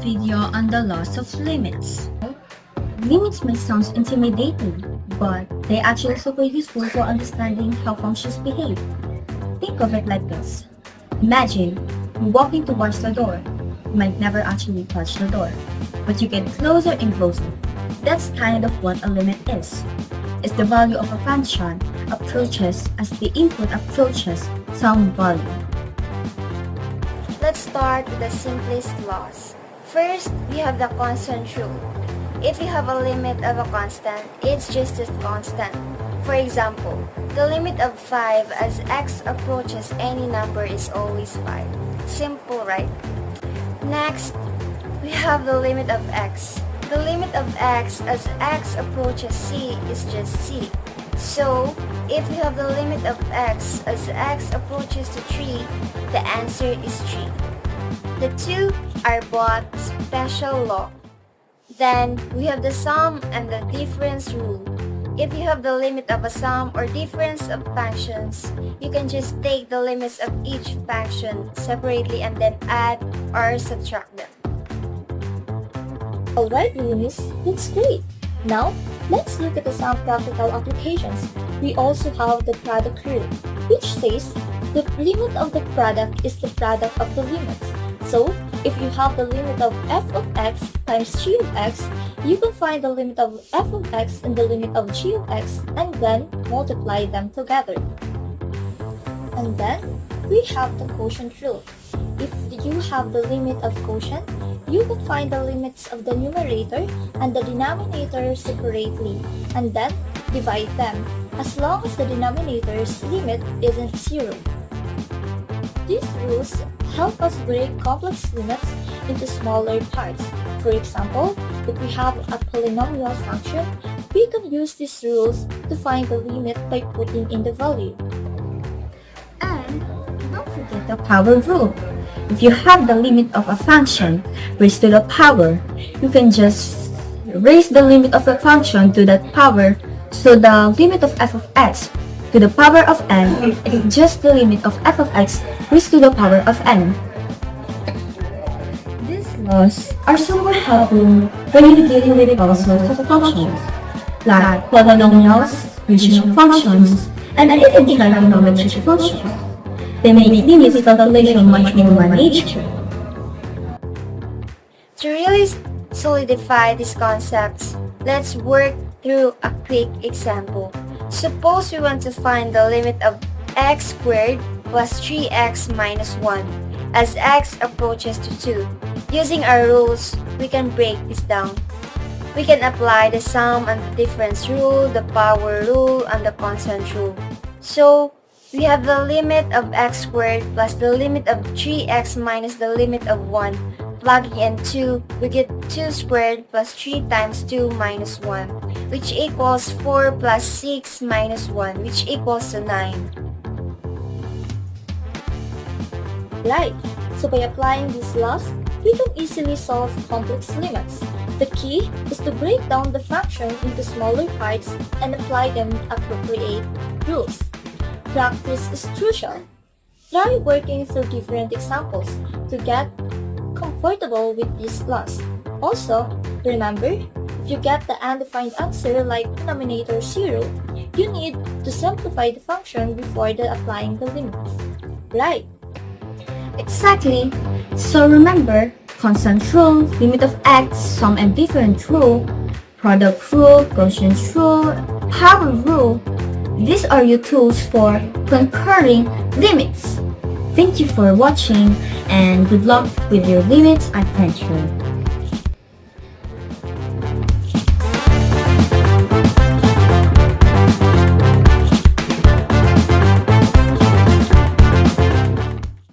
video on the loss of limits. Limits may sound intimidating, but they actually super useful for understanding how functions behave. Think of it like this. Imagine you walking towards the door. You might never actually touch the door, but you get closer and closer. That's kind of what a limit is. It's the value of a function approaches as the input approaches some value. Let's start with the simplest laws. First, we have the constant rule. If you have a limit of a constant, it's just a constant. For example, the limit of 5 as x approaches any number is always 5. Simple, right? Next, we have the limit of x. The limit of x as x approaches c is just c. So, if we have the limit of x as x approaches to 3, the answer is 3. The two are both special law. Then, we have the sum and the difference rule. If you have the limit of a sum or difference of functions, you can just take the limits of each function separately and then add or subtract them. Alright, Eunice, that's great. Now, let's look at some practical applications. We also have the product rule, which says the limit of the product is the product of the limits. So, if you have the limit of f of x times g of x, you can find the limit of f of x and the limit of g of x and then multiply them together. And then, we have the quotient rule. If you have the limit of quotient, you can find the limits of the numerator and the denominator separately and then divide them as long as the denominator's limit isn't 0. These rules help us break complex limits into smaller parts. For example, if we have a polynomial function, we can use these rules to find the limit by putting in the value. And don't forget the power rule. If you have the limit of a function raised to the power, you can just raise the limit of a function to that power, so the limit of f of x to the power of n is just the limit of f of x raised to the power of n. These laws are super helpful when you're dealing with all sorts of functions, like polynomials, regional functions, and even trigonometric functions. They make limits calculation much more manageable. To really solidify these concepts, let's work through a quick example. Suppose we want to find the limit of x squared plus 3x minus 1 as x approaches to 2. Using our rules, we can break this down. We can apply the sum and the difference rule, the power rule, and the constant rule. So, we have the limit of x squared plus the limit of 3x minus the limit of 1. Plugging in 2, we get 2 squared plus 3 times 2 minus 1, which equals 4 plus 6 minus 1, which equals to 9. Right, so by applying these laws, we can easily solve complex limits. The key is to break down the function into smaller parts and apply them appropriate rules. Practice is crucial. Try working through different examples to get comfortable with these laws. Also, remember, if you get the undefined answer like denominator 0, you need to simplify the function before applying the limits. Right? Exactly. So remember, constant rule, limit of x, sum and difference rule, product rule, quotient rule, power rule. These are your tools for conquering limits. Thank you for watching and good luck with your limits adventure.